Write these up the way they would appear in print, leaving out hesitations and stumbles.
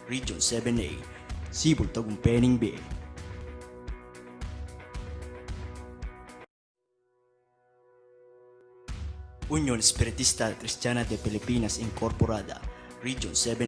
Region 7A, Sibol Tagumpeni B. Unión Espiritista Cristiana de Pilipinas Incorporada, Region 7.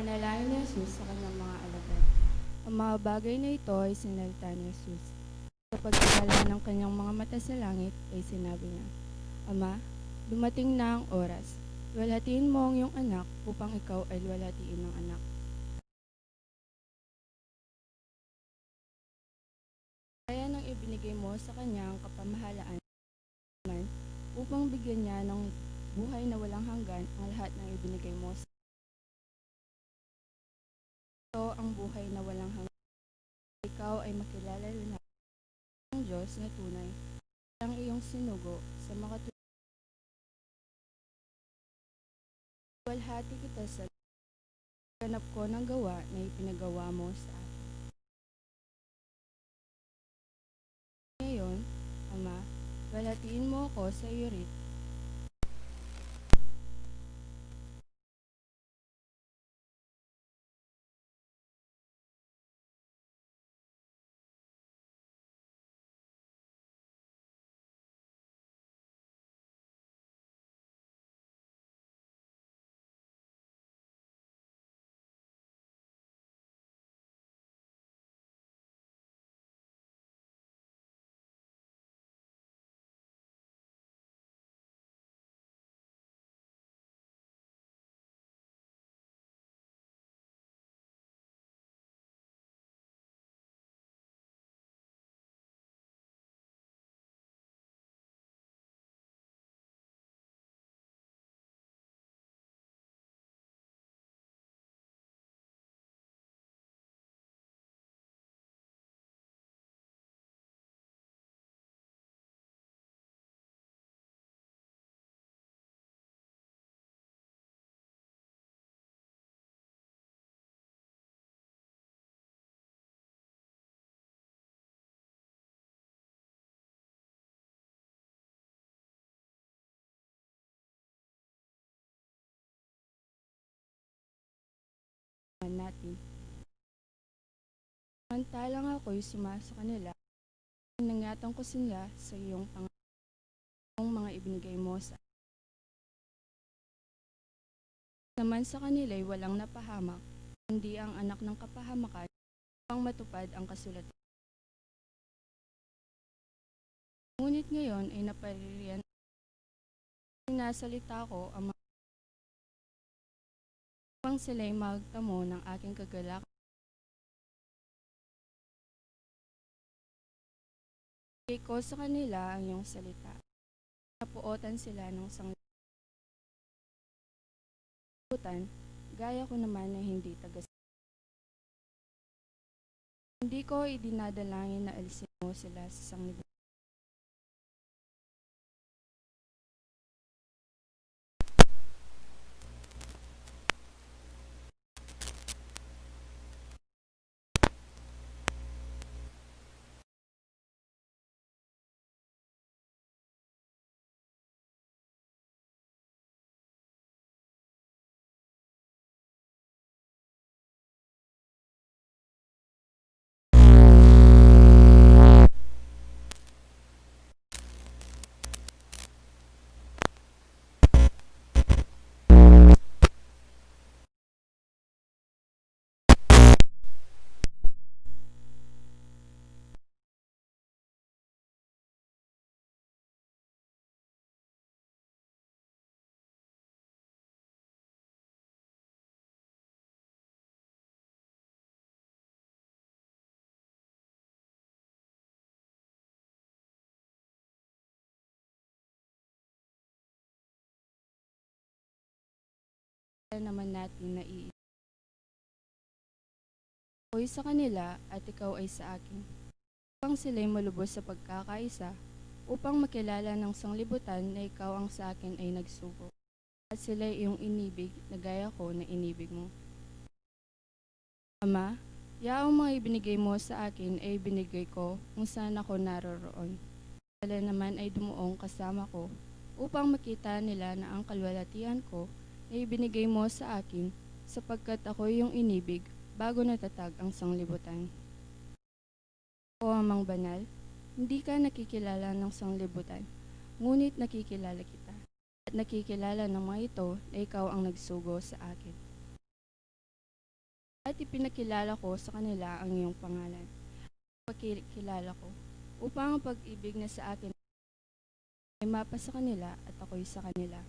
Panalangin ni Jesus sa kanyang mga alagad. Ang mga bagay na ito ay sinalita ni Jesus. Sa pagkakala ng kanyang mga mata sa langit ay sinabi niya, Ama, dumating na ang oras. Luwalhatiin mo ang iyong anak upang ikaw ay luwalhatiin ng anak. Kaya nang ibinigay mo sa kanya ang kapamahalaan upang bigyan niya ng buhay na walang hanggan ang lahat ng ibinigay mo sa ito ang buhay na walang hanggan. Ikaw ay makilala na ng Diyos na tunay ang iyong sinugo sa makatulwalhati kita sa ganap ko ng gawa na ipinagawa mo sa akin. Ngayon, Ama, walhatiin mo ako sa iyo rin. Natin. Samantalang ako'y sumasa kanila, nangatang ko sila sa iyong mga ibinigay mo sa naman sa kanila'y walang napahamak, hindi ang anak ng kapahamakan upang matupad ang kasulatan. Ngunit ngayon ay napaririyan nasalita ko ang mga upang sila'y magtamo ng aking kagalakan. Ibigay ko sa kanila ang iyong salita. Napuotan sila ng sanglibutan, gaya ko naman na hindi tagas. Hindi ko idinadalangin na alisin mo sila sa sanglibutan. Naman natin na ako'y sa kanila at ikaw ay sa akin, upang sila'y malubos sa pagkakaisa, upang makilala ng sanglibutan na ikaw ang sa akin ay nagsugo, at sila'y iyong inibig na gaya ko na inibig mo. Ama, yaong mga ibinigay mo sa akin ay binigay ko kung saan ako naroroon. Sila naman ay dumuong kasama ko, upang makita nila na ang kalwalhatian ko na ibinigay mo sa akin, sapagkat ako iyong inibig bago natatag ang sanglibutan. O Amang Banal, hindi ka nakikilala ng sanglibutan, ngunit nakikilala kita, at nakikilala ng mga ito na ikaw ang nagsugo sa akin. at ipinakilala ko sa kanila ang iyong pangalan. Pagkilala ko, upang ang pag-ibig na sa akin ay mapa sa kanila at ako'y sa kanila.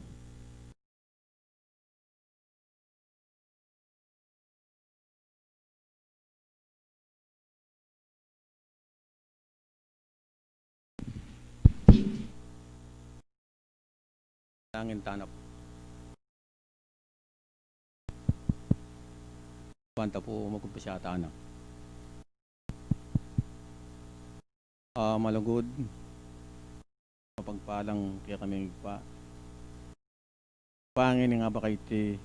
Langin tanap. Banta po magkumpisa tanak. Malugod. Mapagpalang kaya kami pa. Pangin nga ba kay ti.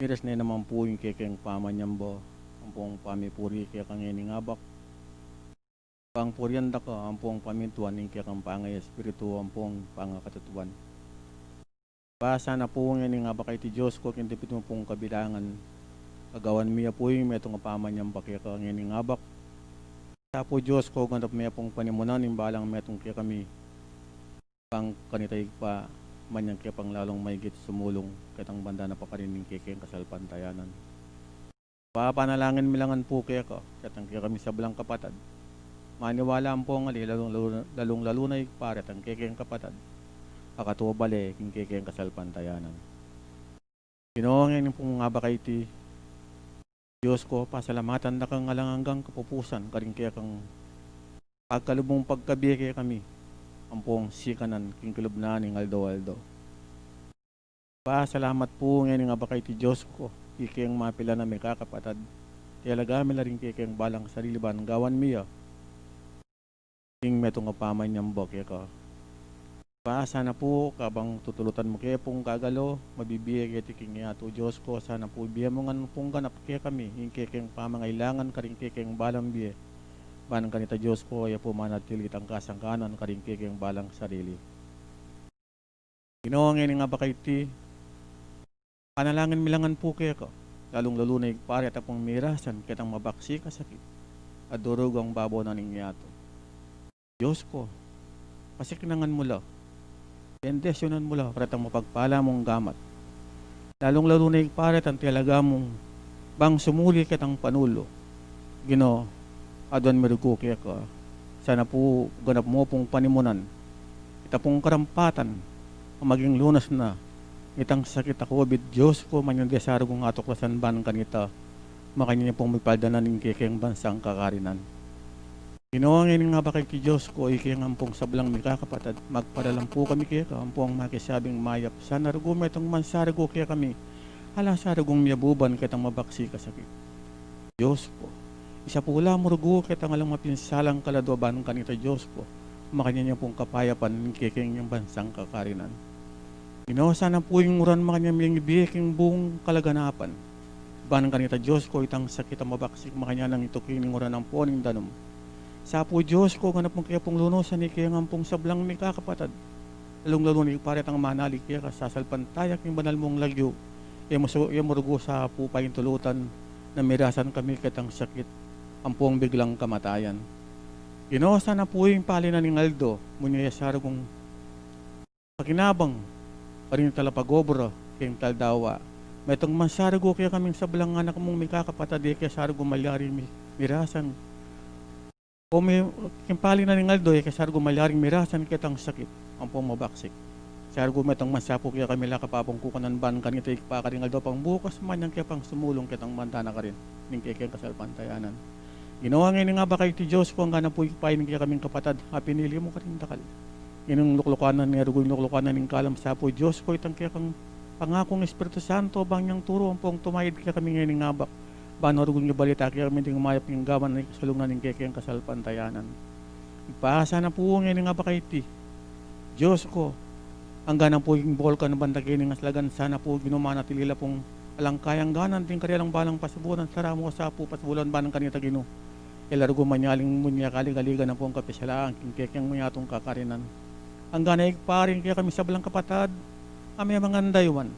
Miras na naman po yung kekeng pamanyambo. Ang pong pamipuri kaya kang iningabak. Pang puryanda ka, ang pong pamintuan yung kaya kang pangay espiritu, ang pong pangakatutuan. Basa na po nga nga ba kay ti Diyos ko, kintipit mo pong kabilangan. Agawan miya po yung metong pamanyam bakya ka ng iningabak. Sa po Diyos ko, ganap miya pong panimunan, yung balang metong kaya kami. Pang kanitay pa, manyang kaya pang lalong maigit sumulong, katang banda na pakarining kaya kasalpantayanan. Papanalangin milangan po kaya ka, katang kaya kami sa balang kapatad. Maniwala ang pong ali, lalong lalunay paret ang kaya kapatad. Akatuwa bale, king kaya kasalpantayanan. Ginoongin pong nga ba kay ti Diyos ko, pasalamatan na kang alanganggang kapupusan, karing kaya kang pagkalubong pagkabiya kaya kami, ang pong sikanan, king kilubnaan ng aldo-aldo. Pasalamat po ngayon nga ba kay ti Diyos ko, kikiyang mapila na may kakapatad, tialagami na rin kikiyang balang sariliban, gawan miya, king metong kapaman niyang bokya ka. Sana po, kabang tutulutan mo kaya pong kagalo, mabibigay kaya tiking yato Diyos ko, sana po biya mo nga pong ganap kaya kami, yung kikeng pamangailangan, karing kikeng balang biya. Banang kanita Diyos ko, ay po manatilit ang kasangkanan, karing kikeng balang sarili. Ginoongin nga ba kay ti, panalangin milangan po kaya ko, lalong lalunay pare at pong mirasan, kitang mabaksi kasakit, at durog ang babaw na ningyato. Diyos ko, pasikinangan mo la, bendesyonan mo lang, paratang mapagpala mong gamat. Lalong-lalo na yung parat ang talaga mong bang sumuli kitang panulo. Gino, adwan merugo kaya ka. Sana po ganap mo pong panimunan. Ita pong karampatan, ang maging lunas na. Itang sakit ako, bid Diyos ko, manyang desaro kong atoklasan ban kanita. Makanya pong magpaldanan ng kikeng bansang kakarinan. Ginoongin nga ba kay Diyos ko, ikiyang ampong sablang may kakapatad, magpadalang po kami kaya ka, ampong makisabing mayap, sana rugum itong mansarago kaya kami, hala sa rugong miyabuban kitang mabaksi kasakit. Diyos ko, isa po lang murugo kitang alang mapinsalang kaladoban kanita Diyos ko, makanya niya pong kapayapan ng kiking yung bansang kakarinan. Ginoo, sana po yung uran makanya miyang ibiking buong kalaganapan, banang kanita Diyos ko, itang sakit ang mabaksik, makanya lang ito kining uran ng poning danom. Sa po Diyos ko, ganap mong kaya pong lunosan ni kaya nga pong sablang may kakapatad. Lalong-lalo ni paret ang manalig kaya kasasalpan tayak yung banal mong lagyo. Iya murugo sa pupay tulutan na mirasan kami kitang sakit, ang pong biglang kamatayan. Ginoo, sana po yung palinan ng Aldo, munya yasaro kong pakinabang, parin talapagobra, kayong taldawa. May itong mansarago kaya kaming sablang anak mong may kakapatad, kaya sarago malyari mirasan. O may kimpali na ng Aldo, kasargo malyaring mirasan kitang sakit, ang pong mabaksik. Sargo metang masapo kaya kami lakapapong kukanan ban kanita ikpakaring Aldo pang bukas man yang kaya pang sumulong kitang mantana ka rin, ning kaya kasalpantayanan. Ginawa ngayon nga ba kay ti Diyos ko, ang gana po ipain kaya kaming kapatad, pinili mo ka rin dakal. Inong luklukanan, ngarugoy luklukanan ng kalam sa po Diyos ko, itang kaya kang pangakong Espiritu Santo, bang niyang turo, ang pong tumayid kaya kami ngayon nga ba. Banorugong yung balita kaya kami ting mayap yung gaman na kasalungan ng kekeng kasalpantayanan. Ipasa na po ngayon nga ba kay ti Diyos ko, ang ganang po yung bukol ka ng bandagin ng aslagan, sana po ginumana tilila pong alangkayang ganan ting karilang balang pasibulan, saramo sa po pasibulan banang kanita gino. Ilarugo manyaling munya kaligaliga na pong kapisyalaan, king kekeng munyatong kakarinan. Ang ganay paring kaya kami sa balang kapatad, kami mga andaywan.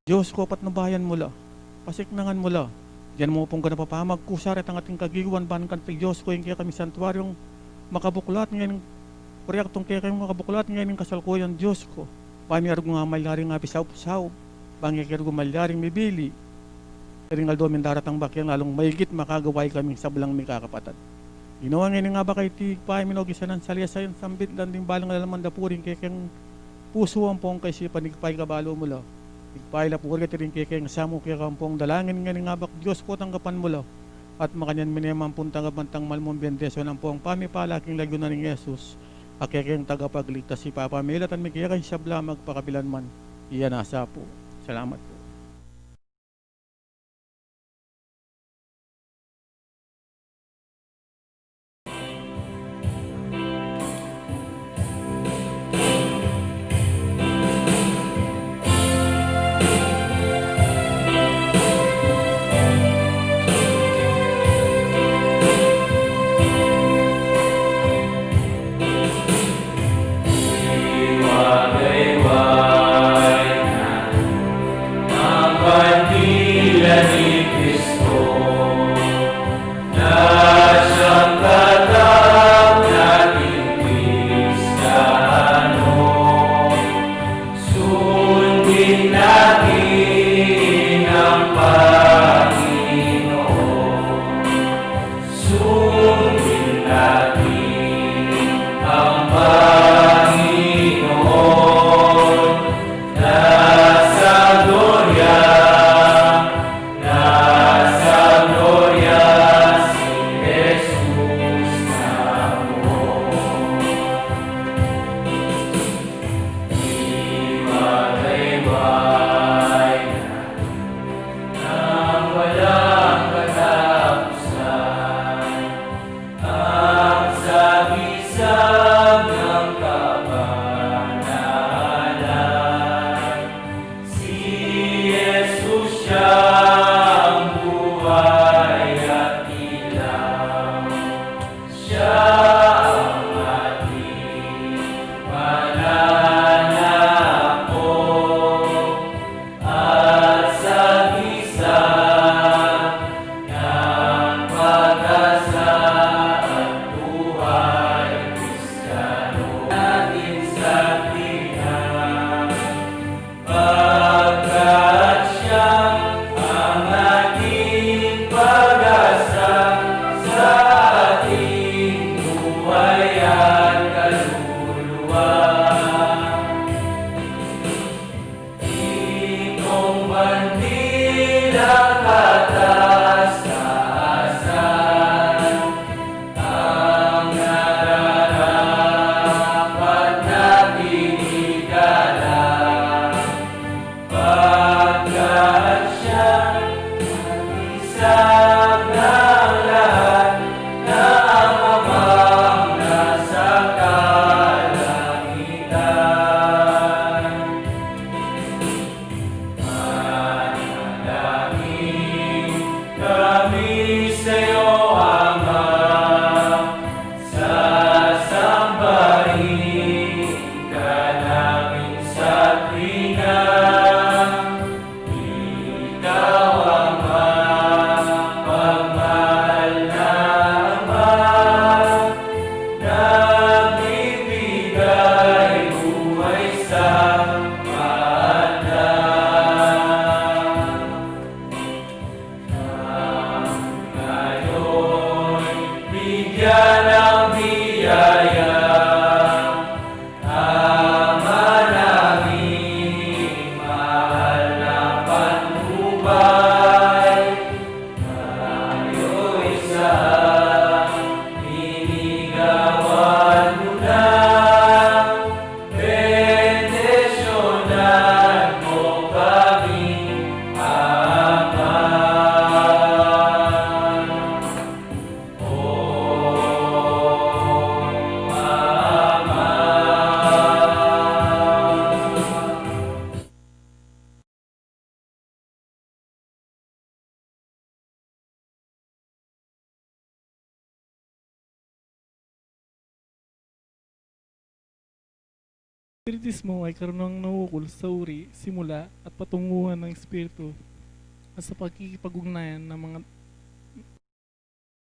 Diyos ko, patnubayan mo la, pasiknangan mo la. Diyan mo pong ganapapamag kusar at ang ating kagiwan ban kantil Diyos ko yung kaya kami santuaryong makabuklat ngayon proyektong kaya kami makabuklat ngayon kasalkuyan Diyos ko. Pamiyar ko nga malyaring nga pisaw-pisaw, bangikir ko malyaring mibili. Ring aldomin daratang bakyang lalong mahigit makagaway kami sa bulang mi kakapatad. Ginawa ngayon nga ba kay tigpay minogisan ng salya sayon sambit dan din balang lalaman da puring kekeng puso ang pong kay si panigpay kabalo mo lo. Tigpay la puri rin kekeng samu kaya kampong dalangin nga bak Diyos po tanggapan mo lo. At makanyan minimang puntang bantang malmong bendeso ng pong pamipalaking lagyo na ni Jesus. Akekeng tagapagligtas si Papa Milatan may kaya kay siyabla magpakabilan man. Iyan nasa po. Salamat po. Espiritismo ay karunang nauukol sa uri, simula at patunguhan ng espiritu at sa pagkikipag-ugnayan ng mga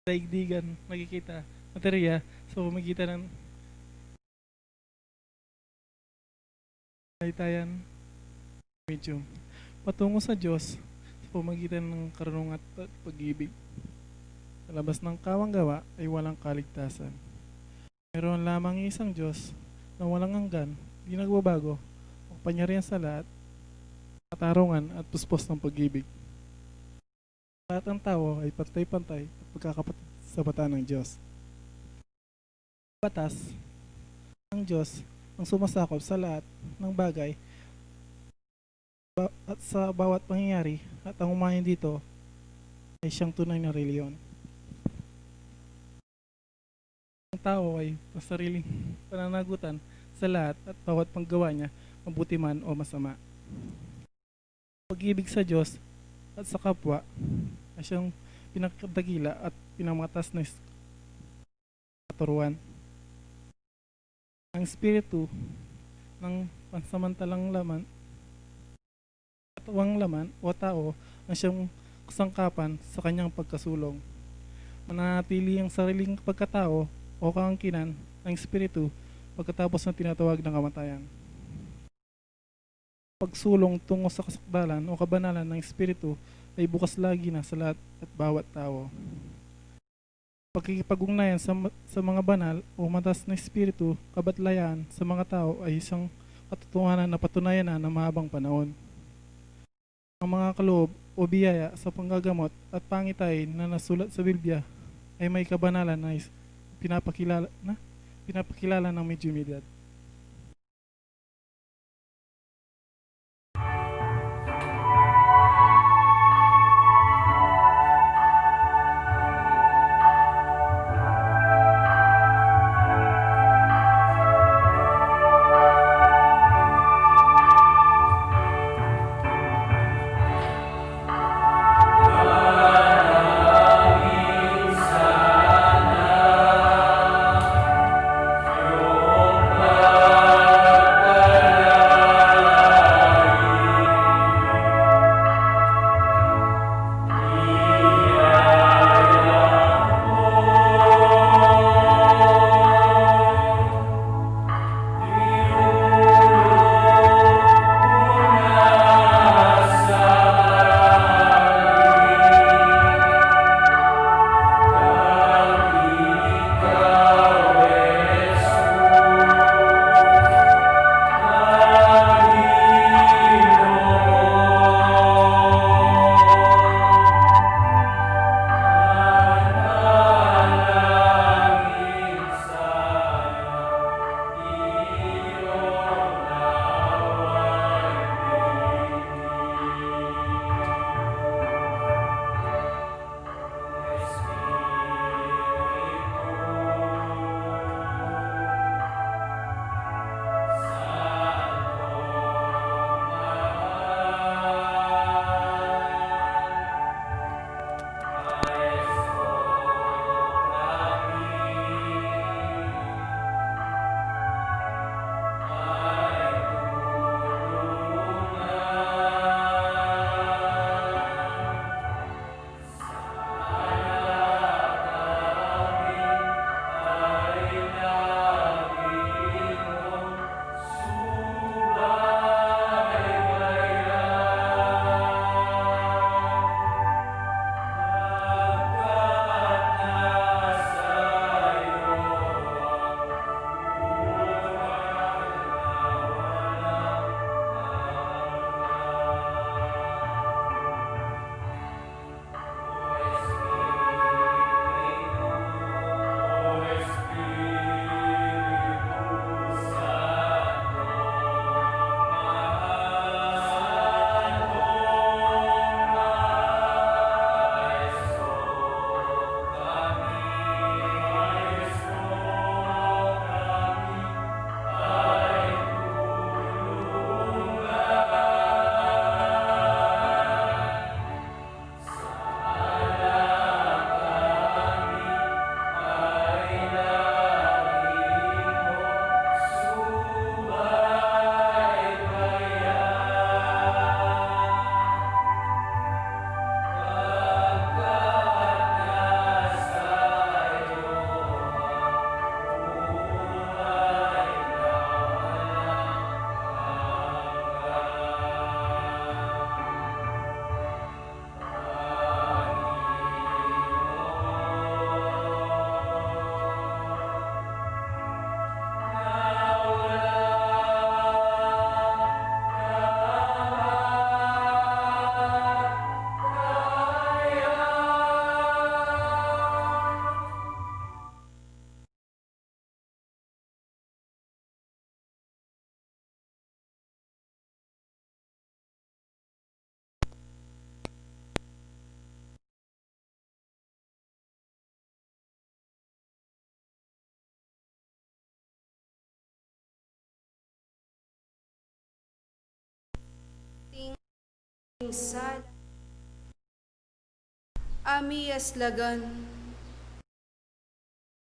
daigdigan, nakikita, materya sa pamagitan ng laytayan medium. Patungo sa Diyos sa pamagitan ng karunungan at pag-ibig. Sa labas ng kawang gawa ay walang kaligtasan. Meron lamang isang Diyos na walang hanggan, di nagbabago, makapangyarihan sa lahat, katarungan at puspos ng pag-ibig. Lahat ng tao ay pantay-pantay at pagkakapatid sa mata ng Diyos. Batas ng Diyos ang sumasakop sa lahat ng bagay at sa bawat pangyayari, at ang umayon dito ay siyang tunay na reliyon. Ang tao ay sariling pananagutan sa lahat at bawat panggawa niya, mabuti man o masama. Pag-ibig sa Diyos at sa kapwa ay siyang pinakadagila at pinamatas na katuruan. Ang espiritu ng pansamantalang laman at uwang laman o tao ang siyang kasangkapan sa kanyang pagkasulong. Mananatili ang sariling pagkatao o kaangkinan ng espiritu pagkatapos ng tinatawag ng kamatayan. Pagsulong tungo sa kasakdalan o kabanalan ng espiritu ay bukas lagi na sa lahat at bawat tao. Pagkikipag-ugnayan sa mga banal o matas na espiritu, kabatlayan sa mga tao ay isang katotohanan na patunayan na mahabang panahon. Ang mga kaloob o biyaya sa panggagamot at pangitay na nasulat sa Biblia ay may kabanalan na pinapakilala ng medyumidad. Sana sal, ami aslagan,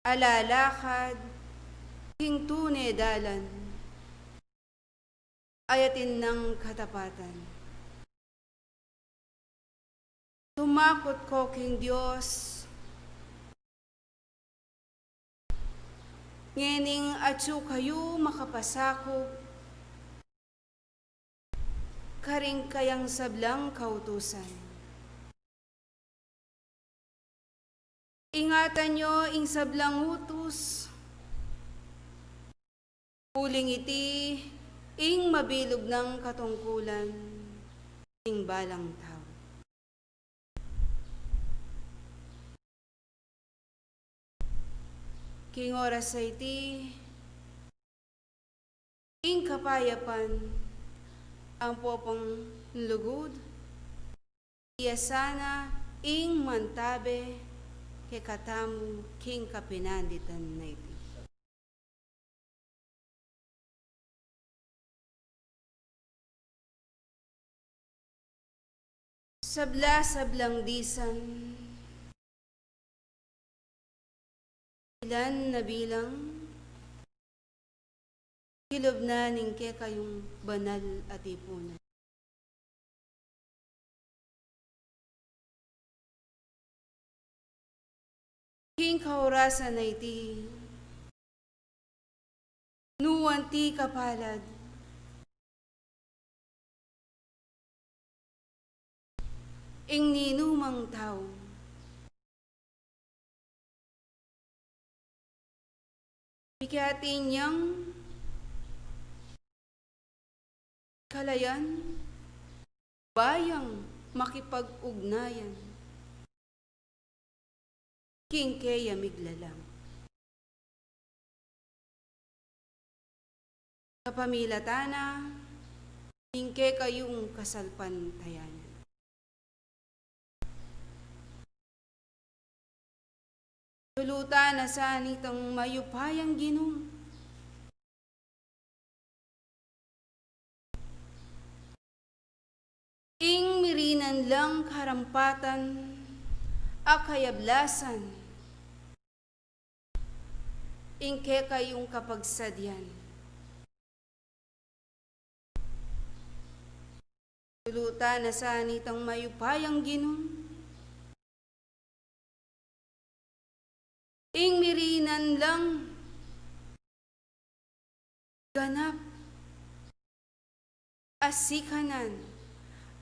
alalakad, king tune dalan, ayatin ng katapatan. Tumakot ko king Diyos, ngening atyo kayo makapasakop, karing kayang sablang kautusan. Ingatan nyo ing sablang utos, uling iti ing mabilog ng katungkulan, ing balang tao. King oras sa iti, ing kapayapan, ang popong lugod, iya sana ing mantabe, ke katamu king kapinanditan na iti. Sabla-sablang disan, ilan na bilang, kilob na ningke kayong banal at ipunan. King kaurasan na iti, nuwan ti kapalad, ing ninumang tao, Bikatin niyang kalayan, bayang makipag-ugnayan, king keya miglalang. Kapamilatana, king ke kayong kasalpantayanan. Tuluta na sa nitang mayupayang Ginoo. Ing mirinan lang karampatan, akayablasan, ing ke kayong kapagsadyan. Tuluta na sa nitang mayupayang Ginoo. Ing mirinan lang ganap asikanan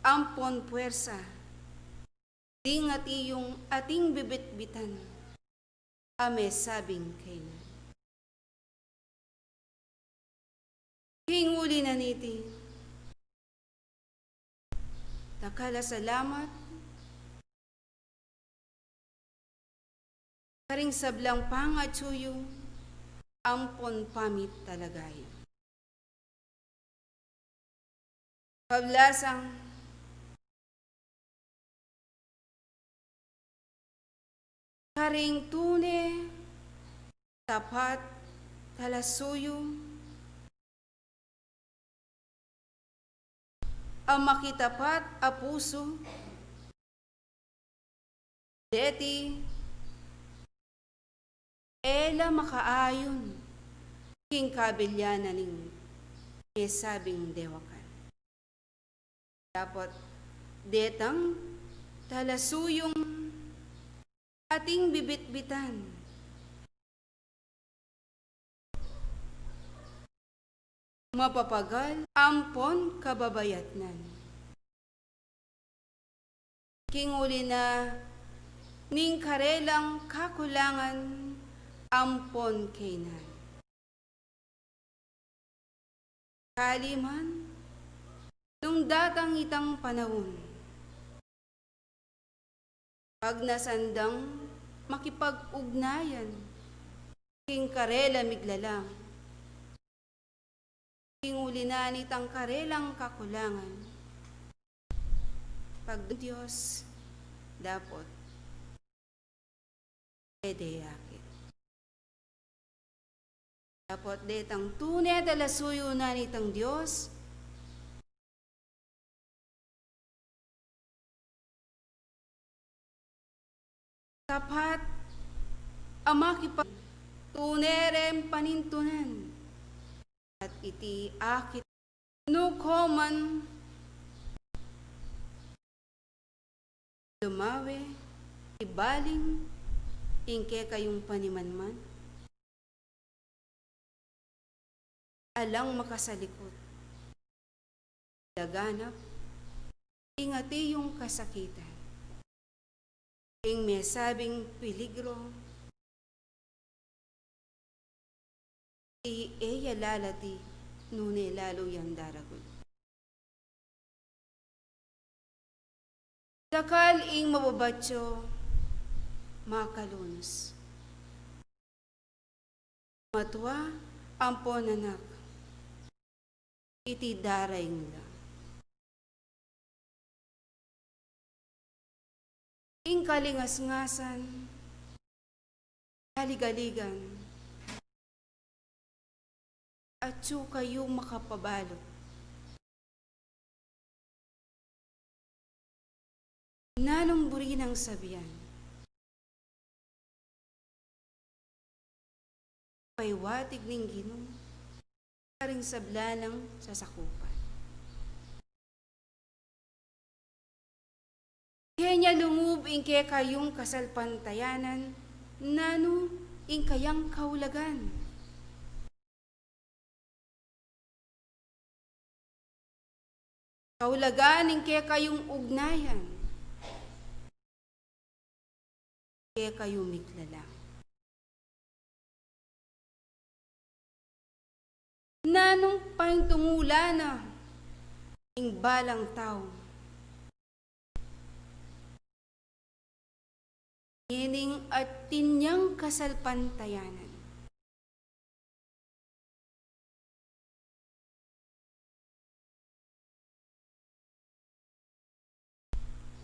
ampon puwersa dingat iyong ating bibitbitan ame sabing kainan. Hinguli na niti takala salamat karing sablang pangatsuyo, ampon pamit talagay. Pablasang karing tune, tapat, talasuyo, ang makitapat a puso, deti, ela makaayon, king kabilyanan ning sabing dewakan. Dapat detang talasuyong ating bibitbitan. Mapapagal ampon kababayatnan. King uli na ning karelang kakulangan ampon kainan. Kaliman, nung datang itang panahon, pag nasandang makipag-ugnayan, king karela miglalang, king ulinan itang karelang kakulangan, pag Diyos, dapat, edeyakit. Dapat detang tunay talasuyo na nitang Diyos, tapat amakipag tunerem panintunan at iti akit nukoman lumawe ibaling ingke kayong panimanman alang makasalikot laganap ingati yung kasakitan ing may sabing peligro iya lalati nune lalo yang daragon. Dakal ing mababatyo makalunos. Matwa ampon anak iti daraing lang. Ing kalingas-ngasan haligaligan at su kayo makapabalo. Nanong buri ng sabihan, paiwatig ning Ginoo, karing sablanang sasakupan. Kaya lungub ingke kayong kasalpantayanan, nano ing kayang kaulagan. Kaulagan ingke kayong ugnayan, kaya kayong miklala. Nanong paintungula na ing balang tao, ining at tinyang kasalpantayanan.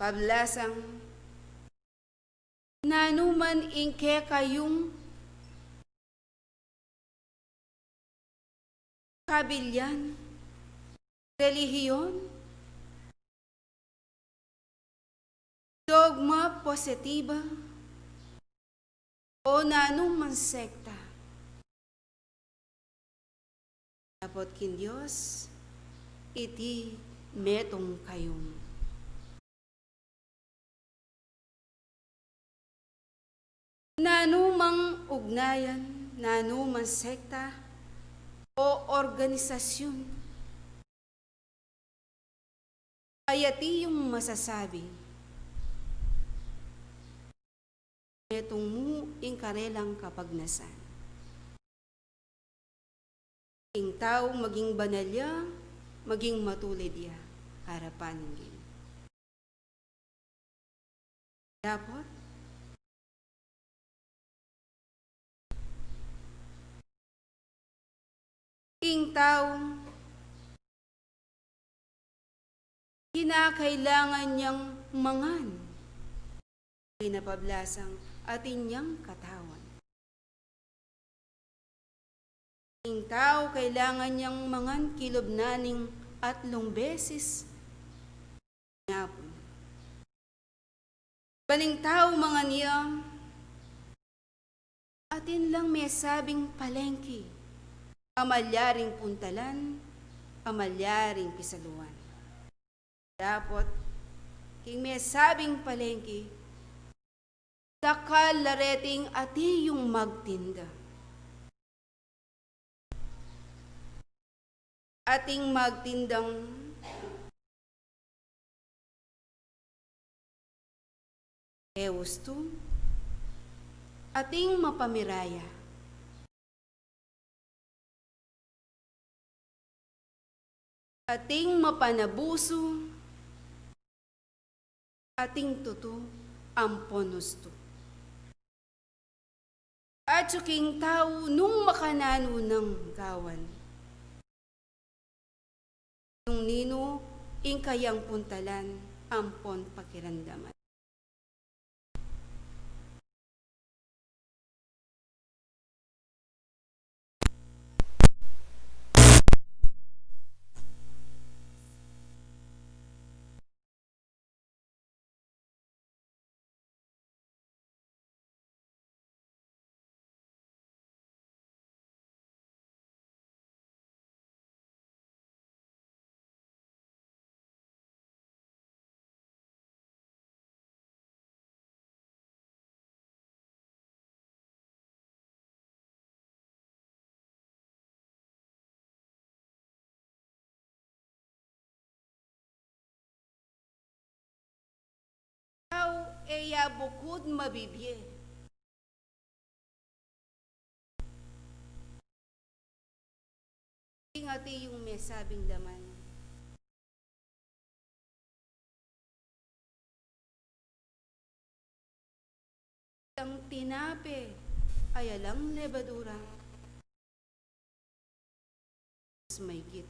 Pablasang nanuman ingke kayong kabilyan, relihiyon, dogma positiba, o nanuman sekta. Dapat kin Diyos, iti metong kayong. Nanumang ugnayan, nanumang sekta, o organisasyon, ayati yung masasabi, metong mo ing karelang kapagnasan. Ing tao maging banalya, maging matulid ya, harapan ng dapat ing tao kinakailangan niyang mangan, pinapablasang atin niyang katawan. Ing tao kailangan niyang mangan kilobnaning 3 beses. Ngapon. Baling tao mga niya, atin lang may sabing palengke, amalyaring puntalan, amalyaring pisaluan. Dapat, king may sabing palengke, dakal lareting ati yung magtinda. Ating magtindang ewasto, ating mapamiraya. Ating mapanabuso, ating tuto amponusto. At suking tao nung makanano ng gawan. Nung nino, ing kayang puntalan, ampon pakiramdaman. bukod mabibye. Ingati yung may sabing laman. Ang tinape ay alang lebadura. May git.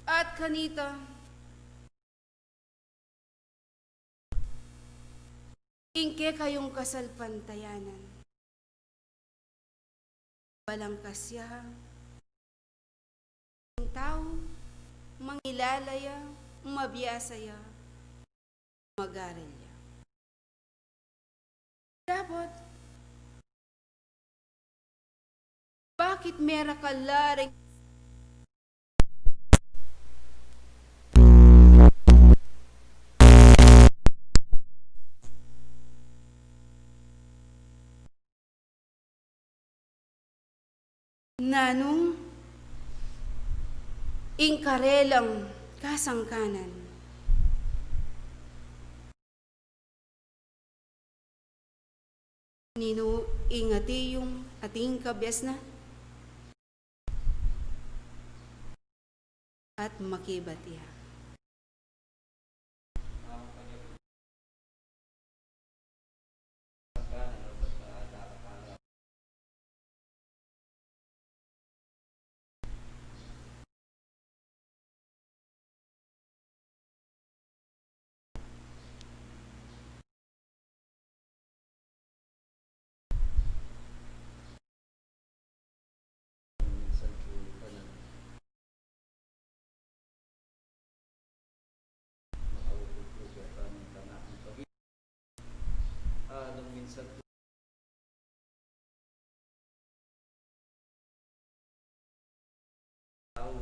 At kanito, ingke kayong kasalpantayanan. Walang kasya, ang tao, mangilalaya, mabiyasaya, mag-aralya. Dapat, bakit mera kalaring nanong ingkarelang kasangkanan. Nino ingati yung ating kabyas na at makibatiya. Nung minsan tao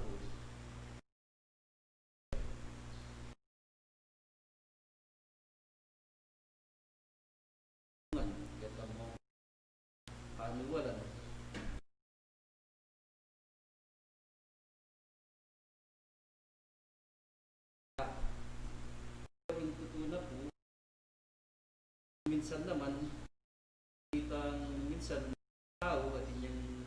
kita mo paniwalan yung tutuna po minsan naman kitang minsan tao at inyong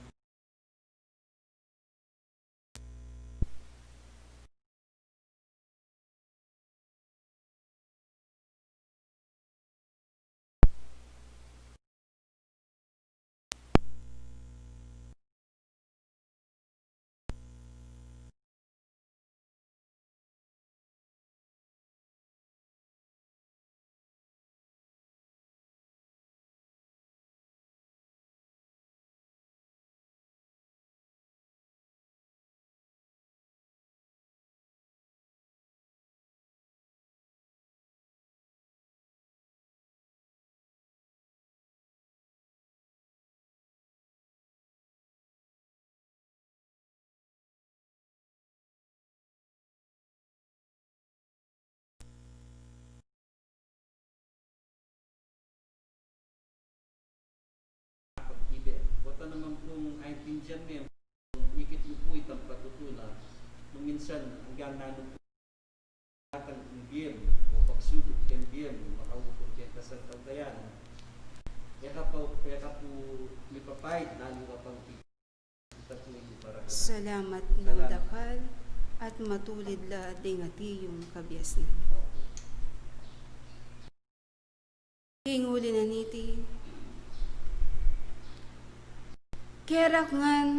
pag-ibig. Wata naman pong aintindihan mo ikit mo po itang patutula. Nung minsan hanggang nanong po atang imbiem o pagsudok kay imbiem makawukot kay kasaltantayan. Kaya po may papayit lalo ka pang kita po yung para Salamat ng dakal at matulid la dingati yung kabyas na. Hinguli na niti. Kerak ngan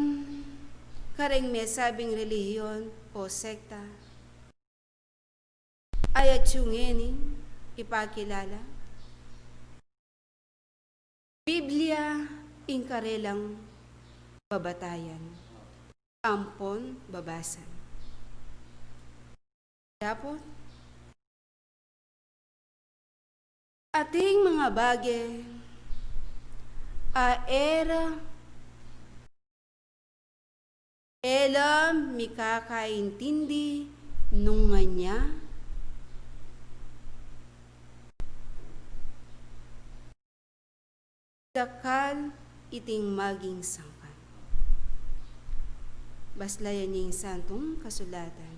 kareng may sabing relihiyon o sekta ay atsyungeni ipakilala. Biblia ingkarelang babatayan. Ampon babasan. Dapat ating mga bagay era elam mikakaintindi nung niya dakal iting maging sangkan. Baslayan ning santong kasulatan.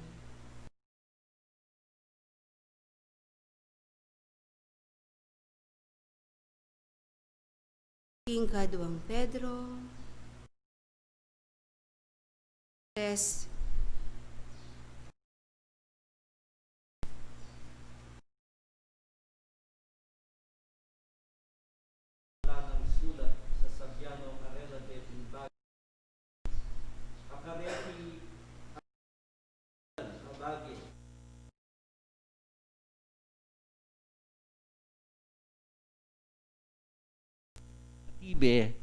ikaduang Pedro 3. Ibe,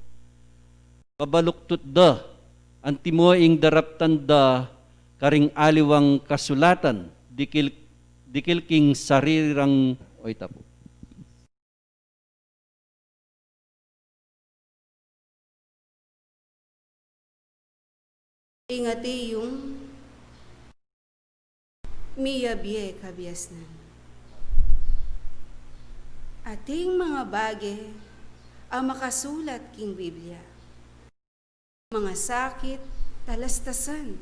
pabaluktot da, antimoing daraptan da, karing aliwang kasulatan, dikil king sarirang, oy tapo. Ingati yung miyabye kabiasnan. Ating mga bagay ang makasulat king Biblia. Mga sakit, talastasan.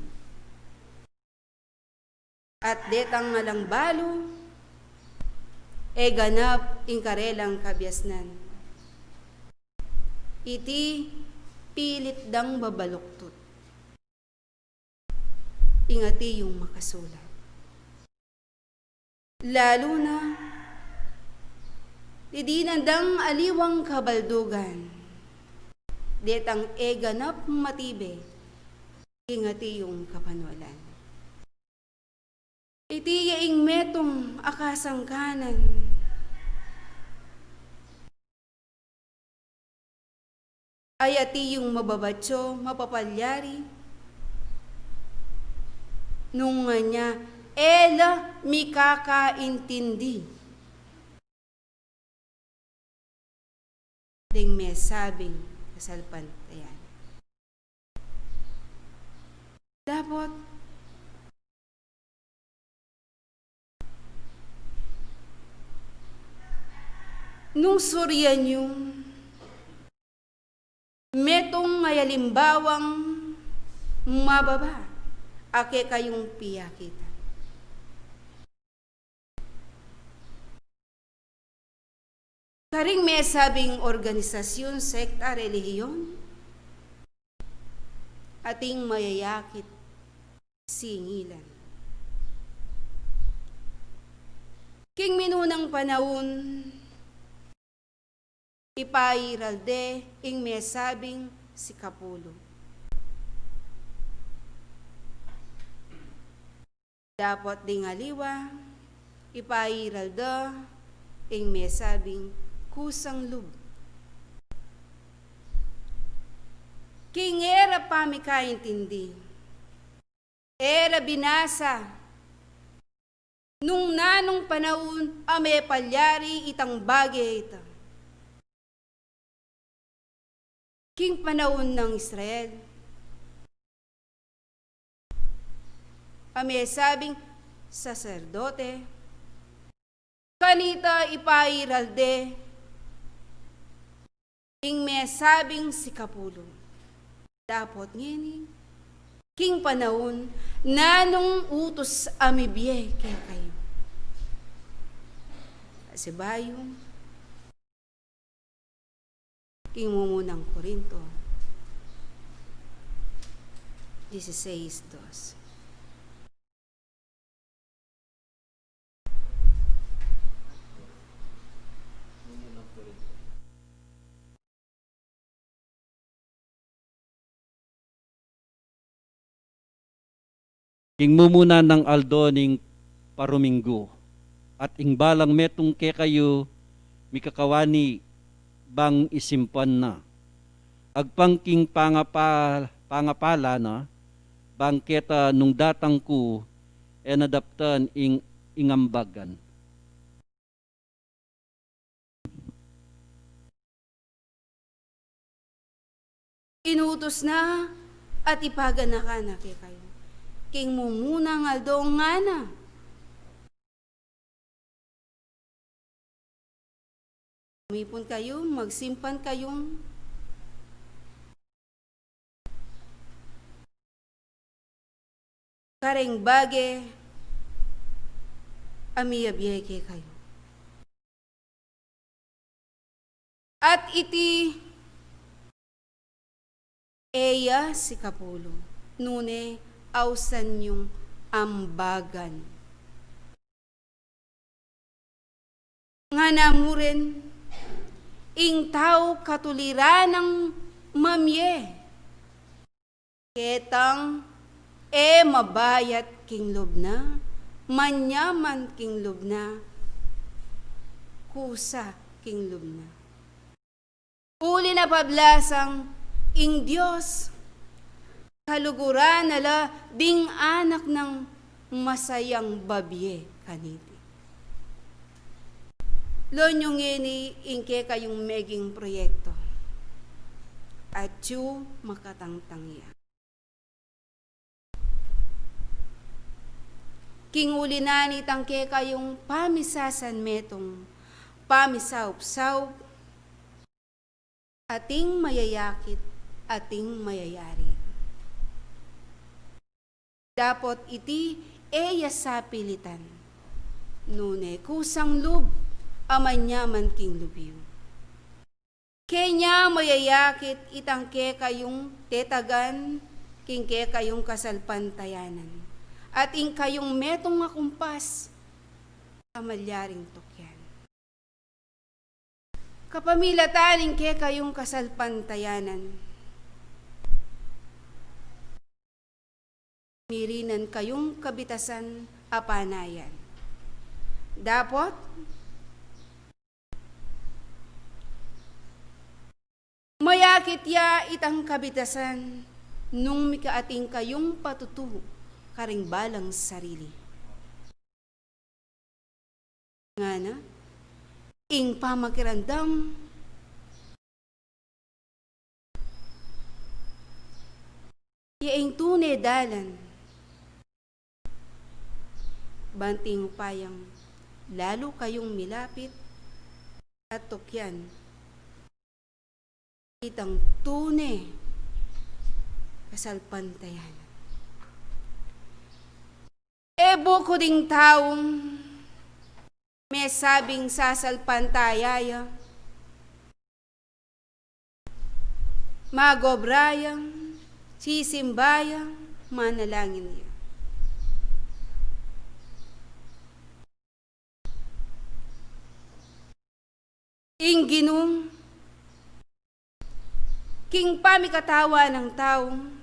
At detang ngalang balo, e ganap ing karelang kabiasnan. Iti pilit dang babaluktot. Ingati yung makasulat. Lalo na, idinandang aliwang kabaldugan, detang eganap matibe, ingati yung kapanualan. Iti yaing metong akasang kanan, ayati yung mababatso, mapapalyari, nung nga niya, ela mikakaintindi. Ding may sabing kasalpantayan. Dapat nung suryan yung metong ngayalimbawang mababa, ake kayong piyakita. Karing may sabing organisasyon, sekta, relihiyon, ating mayayakit singilan. King minunang panahon, ipairalde, ing may sabing si Kapulo. Dapat ding aliwa, ipairalda, ing may sabing kusang lub. King era pamikaintindi, era binasa, nung nanong panahon, ame palyari itang bagay ito. King panahon ng Israel, ame sabing saserdote, kanita ipairalde, ing may sabing si Kapulo. Dapat ngini, king panahon, nanong utos amibye kaya kayo. Kasi bayong, king mumunang Korinto, 16:2. King mumuna ng aldoning paruminggo, at ingbalang metong ke kayo, mikakawani bang isimpan na. Agpangking pangapala na, bangketa nung datang ko, nadaptan ingambagan. Inutos na at ipaganakan na kay kayo. King mumunang aldong nga na. Umipon kayo, magsimpan kayong kareng bage amiyabiyeke kayo. At iti Eya si Kapulo, nune ausan yung ambagan. Nga namuren, ing tao katuliran ng mamye, ketang mabayat king lubna, manyaman king lubna, kusa king lubna. Uli na pablasang ing Diyos, kaluguran nala ding anak ng masayang babye kaniti. Lonyong ini ingke kayong meging proyekto. At yu makatangtangya. King uli na ni tangke kayong pamisasan metong pamisaup-saup, ating mayayakit, ating mayayari. Dapot iti eya sa pilitan, nune kusang lub, amanyaman king lubiw. Kenya mayayakit itangke kayong tetagan, kingke kayong kasalpantayanan, at ing kayong metong makumpas, kamalyaring tukyan. Kapamilataning ke kayong kasalpantayanan, mirinan kayong kabitasan apanayan. Dapot, mayakit ya itang kabitasan nung mikaating kayong patutuho karing balang sarili. Nga na, ing pamakirandam, yaing tunay dalan, banting payang lalo kayong milapit at tukyan, itang tunay kasalpantayan. Buko ding taong may sabing sasalpantayaya, magobrayang, sisimbayang, manalangin niya. Ingginong, king pamikatawa ng taong,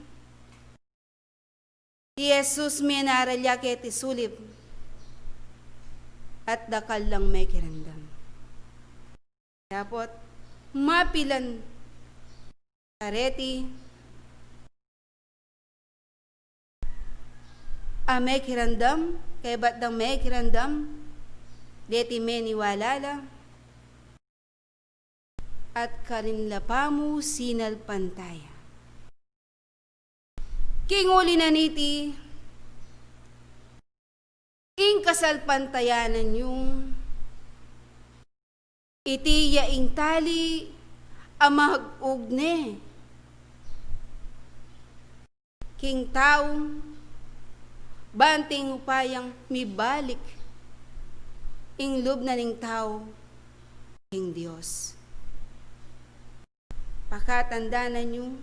Jesus minaralya keti sulip, at dakal lang may kirandam. Dapat mapilan kareti may kirandam, kay ba't daw may kirandam, deti meniwalala, at karinlapamu sinal pantaya. Kinguli na niti, ing kasalpantayanan yung iti yaing tali amag-ugne. King taong banting upayang mibalik ing lub na ning tao ing Diyos. Pakatandaan nyo,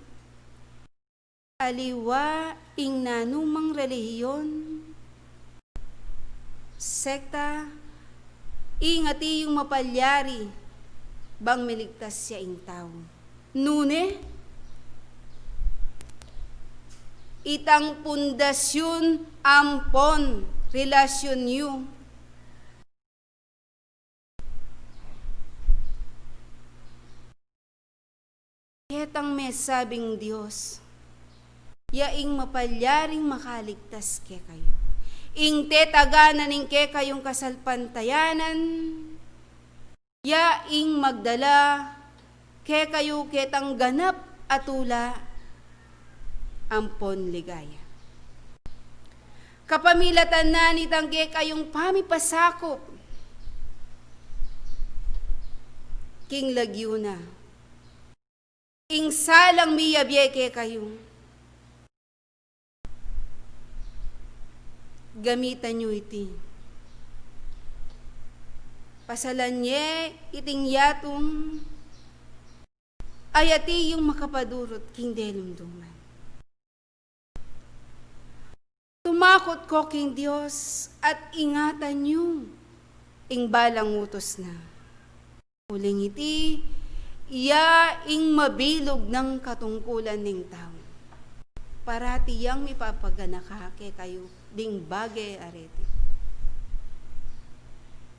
aliwa ing nanumang relihiyon, sekta, ingati yung mapalyari, bang miligtas siya ing tao. Nune, itang pundasyon ampon, relasyon yu. Ketang may sabing Diyos, yaing mapalyaring makaligtas ke kayo. Ing tetaganan ing ke kayong kasalpantayanan, yaing magdala ke kayo ketang ganap atula ampon ligaya. Kapamilatan na nitang ke kayong pamipasakop, king lagyo na, ing salang miyabye ke kayong, gamitan nyo iti. Pasalan nye iting yatong ay ati yung makapadurot king delumduman. Tumakot ko king Diyos at ingatan niyo ing balang utos na. Uling iti, iya ing mabilog ng katungkulan ning tao. Parati yang ipapaganakake kayo ding bagay arete.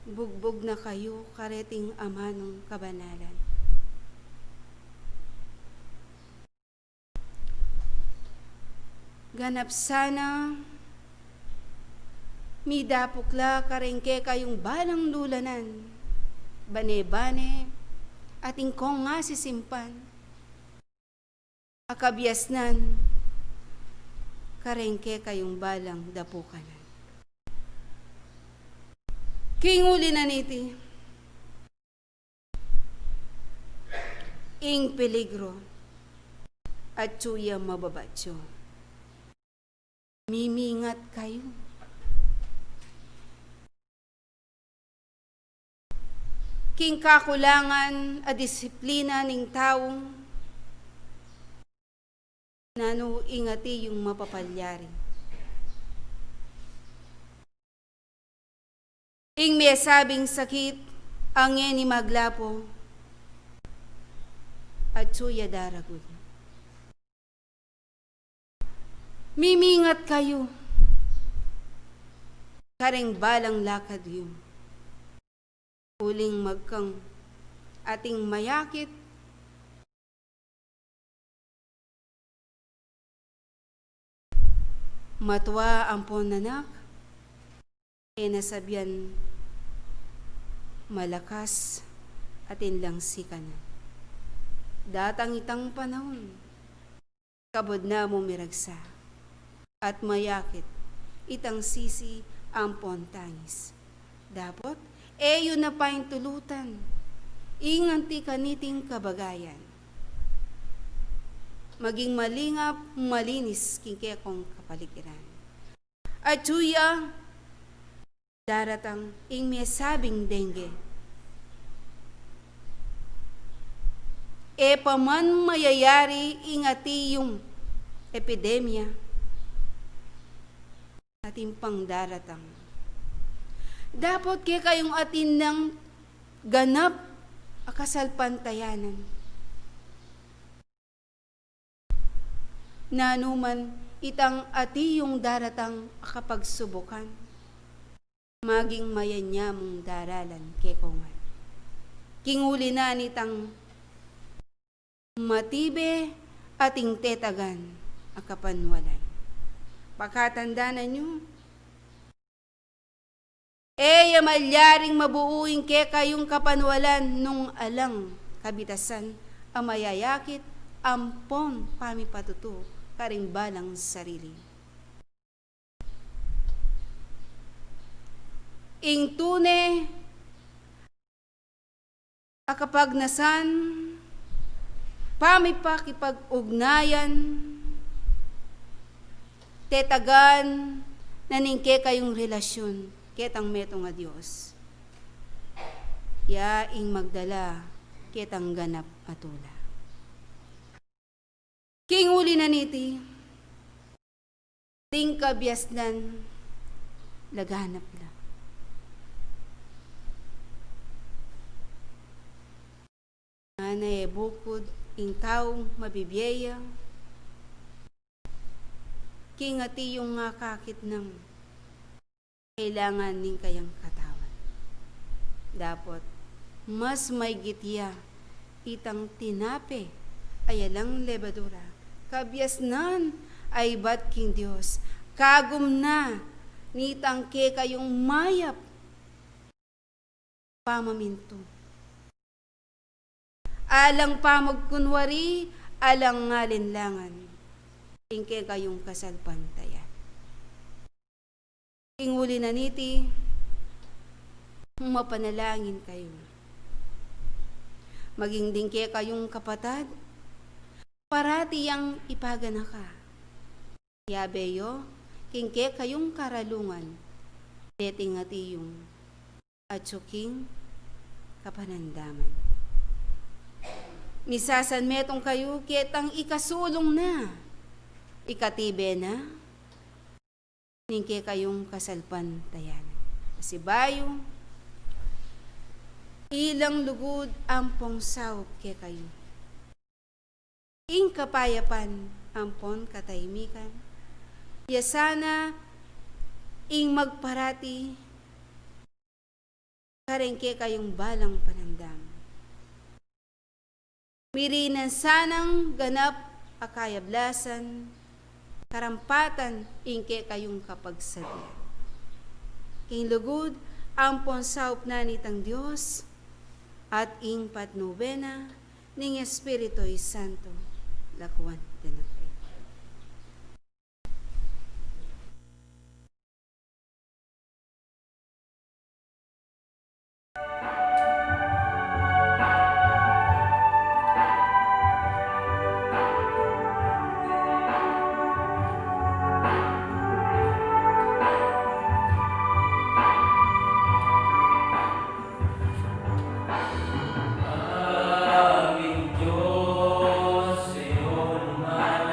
Bugbog na kayo kareting ama ng kabanalan. Ganap sana midapukla karengke kayong balang lulanan, bane-bane, ating kong nga sisimpan, akabiasnan, karengke kayong balang dapukanan. Kinguli na niti, ing peligro, at tsuya mababatyo. Mimingat kayo. King kakulangan a disiplina ning taong nano ingati yung mapapalyari. Ing may sabing sakit ang ni maglapo at suya daragod. Mimingat kayo, kareng balang lakad yung uling magkang ating mayakit, matwa ang ponanak, nasabihan malakas atin lang sikanan. Datang itang panahon, kabod na mo miragsa, at mayakit, itang sisi ang pontangis. Dapat, yun na pa yung tulutan, inganti kaniting kabagayan. Maging malingap, malinis, kingke kong kapaligiran. At suya, daratang ing may sabing dengue. Paman mayayari ingati yung epidemya ating pangdaratang. Dapat kaya kayong atin ng ganap akasalpantayanan. Nanuman itang ati yung daratang akapagsubukan. Maging mayanya mong daralan kekongan. Kinguli na nitang matibe ating tetagan akapanwalan. Pagkatandaan nyo, yamalyaring mabuuing ke kayong kapanwalan nung alang kabitasan ang mayayakit ampon pamipatuto karing balang sarili. Ing tune akapagnasan pamipakipag-ugnayan tetagan naningke kayong relasyon ketang metong a Diyos. Yaing magdala ketang ganap atula. Kinguli na niti, ting kabiasnan laganap la. Nanay bukod ing taong mabibiyaya, kingati yung nga kakit ng kailangan ning kayang katawan. Dapat mas may gitya itang tinape ayalang lebadura. Kabiasnan ay bat king Diyos. Kagum na nitangke kayong mayap pamaminto. Alang pamagkunwari, alang ngalinlangan. Ingke kayong kasalpantayan. Inguli na niti, mapanalangin kayo. Maging dingke kayong kapatad, parati yang ipagana ka. Yabeyo, kingke kayong karalungan, deting ati yung atsuking kapanandaman. Misasan metong kayo kitang ikasulong na. Ikatibe na. Ningke kayong kasalpan tayan. Asibayo, ilang lugod ampong sawp ke kayo. Ing kapayapan ampon katahimikan. Yasana ing magparati karengke kayong balang panandam. Mirinan sanang ganap akayablasan, karampatan ingke kayong kapagsabihan. King lugod ampon saup na nitang Diyos at ing patnubena ning Espirito'y Santo lakuan denat. Aming Diyos, iyon man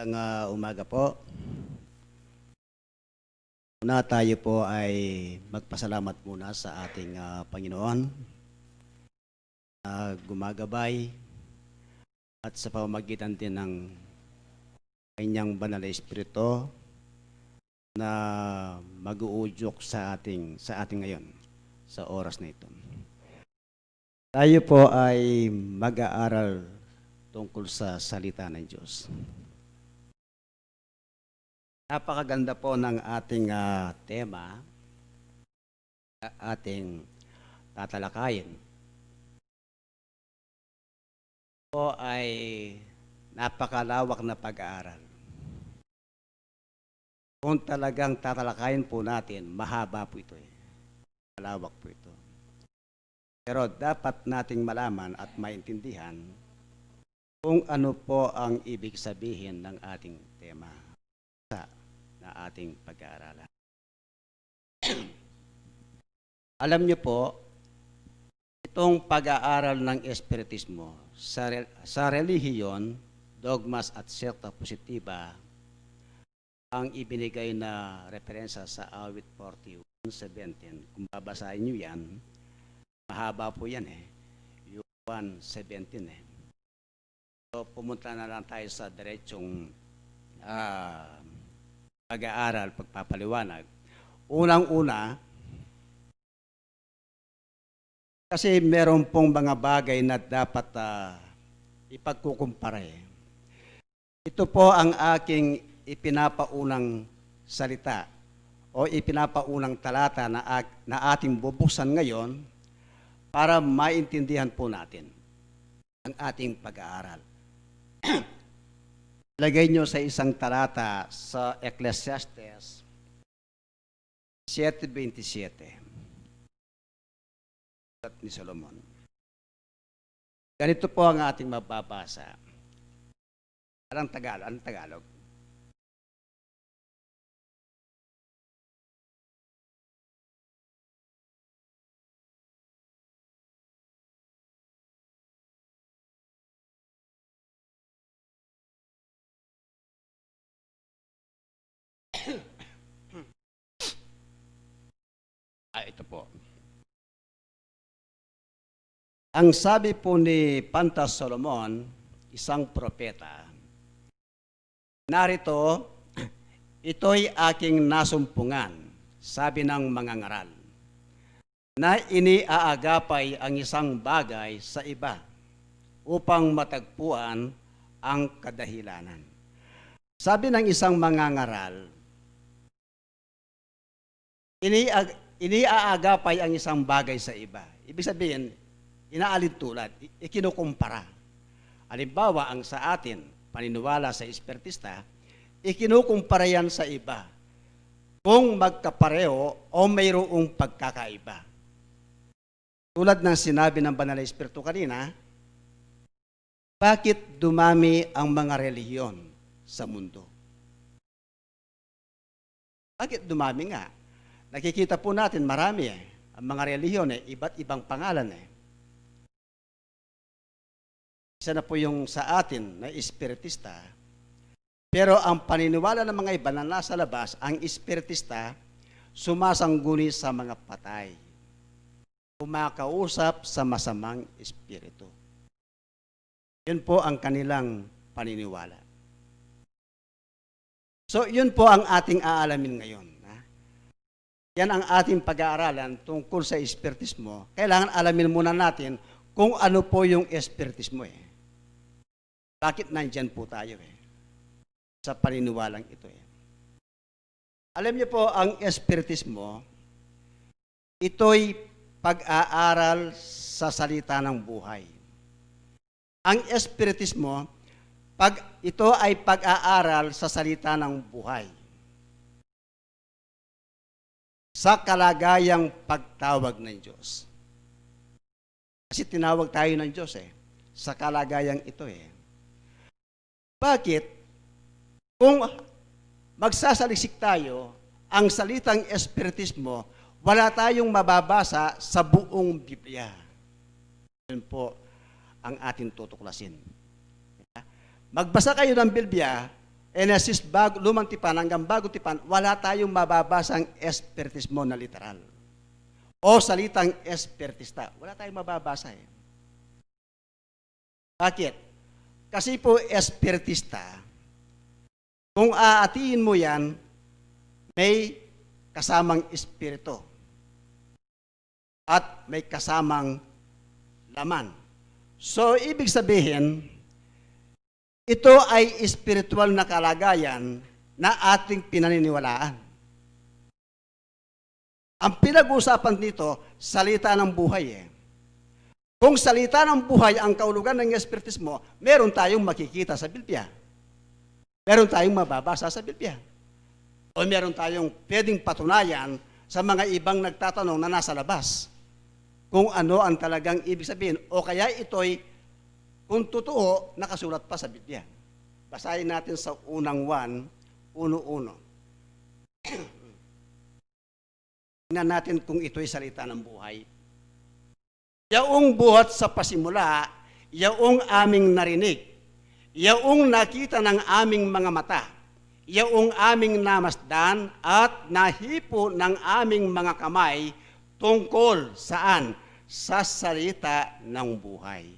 Umaga po. Una tayo po ay magpasalamat muna sa ating Panginoon na gumagabay at sa pamamagitan din ng kanyang banal na espiritu na mag-uudyok sa ating ngayon sa oras na ito. Tayo po ay mag-aaral tungkol sa salita ng Diyos. Napakaganda po ng ating tema na ating tatalakayin. Po ay napakalawak na pag-aaral. Kung talagang tatalakayin po natin, mahaba po ito. Malawak po ito. Pero dapat nating malaman at maintindihan kung ano po ang ibig sabihin ng ating tema na ating pag-aaralan. Alam niyo po, itong pag-aaral ng Espiritismo sa relihiyon, dogmas at sekta positiba, ang ibinigay na referensya sa awit 41:17. Kung babasahin niyo yan, mahaba po yan yung 1:17 So pumunta na lang tayo sa diretsong pag-aaral, pagpapaliwanag. Unang-una, kasi meron pong mga bagay na dapat ipagkukumpara. Ito po ang aking ipinapaunang salita o ipinapaunang talata na ating bubuksan ngayon para maintindihan po natin ang ating pag-aaral. Lagay nyo sa isang talata sa Ecclesiastes 7:27 ni Solomon. Ganito po ang ating mababasa. Anong Tagalog? Ito po. Ang sabi po ni Pantas Solomon, isang propeta, narito, ito'y aking nasumpungan, sabi ng mga ngaral, na iniaagapay ang isang bagay sa iba upang matagpuan ang kadahilanan. Sabi ng isang mga ngaral, iniaagapay ang isang bagay sa iba. Ibig sabihin, inaalintulad, ikinukumpara. Halimbawa, ang sa atin, paniniwala sa Espiritista, ikinukumpara yan sa iba. Kung magkapareho o mayroong pagkakaiba. Tulad ng sinabi ng Banal na Espiritu kanina, bakit dumami ang mga relihiyon sa mundo? Bakit dumami nga? Nakikita po natin marami ang mga relihiyon iba't ibang pangalan Isa na po yung sa atin na Espiritista. Pero ang paniniwala ng mga iba na nasa labas, ang Espiritista, sumasangguni sa mga patay. Kumakausap sa masamang espiritu. Yun po ang kanilang paniniwala. So yun po ang ating aalamin ngayon. Yan ang ating pag-aaralan tungkol sa Espiritismo. Kailangan alamin muna natin kung ano po yung Espiritismo Bakit nandyan po tayo sa paniniwalang ito Alam niyo po, ang Espiritismo, ito'y pag-aaral sa salita ng buhay. Ang Espiritismo, ito ay pag-aaral sa salita ng buhay. Sa kalagayang pagtawag ng Diyos. Kasi tinawag tayo ng Diyos sa kalagayang ito Bakit? Kung magsasaliksik tayo, ang salitang Espiritismo, wala tayong mababasa sa buong Biblia. Yun po ang ating tutuklasin. Magbasa kayo ng Biblia, Genesis, lumang tipan hanggang bagong tipan, wala tayong mababasang espertismo na literal. O salitang espertista. Wala tayong mababasa eh. Bakit? Kasi po espertista, kung aatiin mo yan, may kasamang espiritu at may kasamang laman. So, ibig sabihin, ito ay espiritual na kalagayan na ating pinaniniwalaan. Ang pinag-uusapan dito, salita ng buhay eh. Kung salita ng buhay ang kaulugan ng espiritismo, meron tayong makikita sa Biblia. Meron tayong mababasa sa Biblia. O meron tayong pwedeng patunayan sa mga ibang nagtatanong na nasa labas kung ano ang talagang ibig sabihin. O kaya ito'y kung totoo, nakasulat pa sa Biblia. Basahin natin sa unang 1:1. Tingnan natin kung ito'y salita ng buhay. Yaong buhat sa pasimula, yaong aming narinig, yaong nakita ng aming mga mata, yaong aming namasdan at nahipo ng aming mga kamay tungkol saan? Sa salita ng buhay.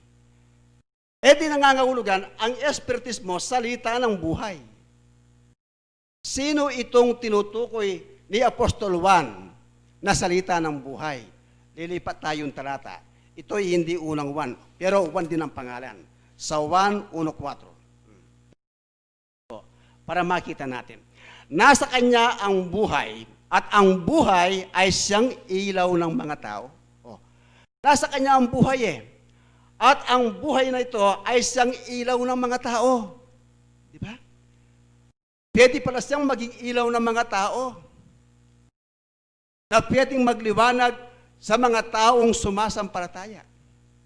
E di nangangahulugan, ang espiritismo, salita ng buhay. Sino itong tinutukoy ni Apostol Juan na salita ng buhay? Lilipat tayong talata. Ito'y hindi unang 1, pero 1 din ang pangalan. Sa 1:4. Para makita natin. Nasa kanya ang buhay, at ang buhay ay siyang ilaw ng mga tao. Nasa kanya ang buhay eh. At ang buhay na ito ay siyang ilaw ng mga tao. Di ba? Pwede pala siyang maging ilaw ng mga tao na pwedeng magliwanag sa mga taong sumasampalataya.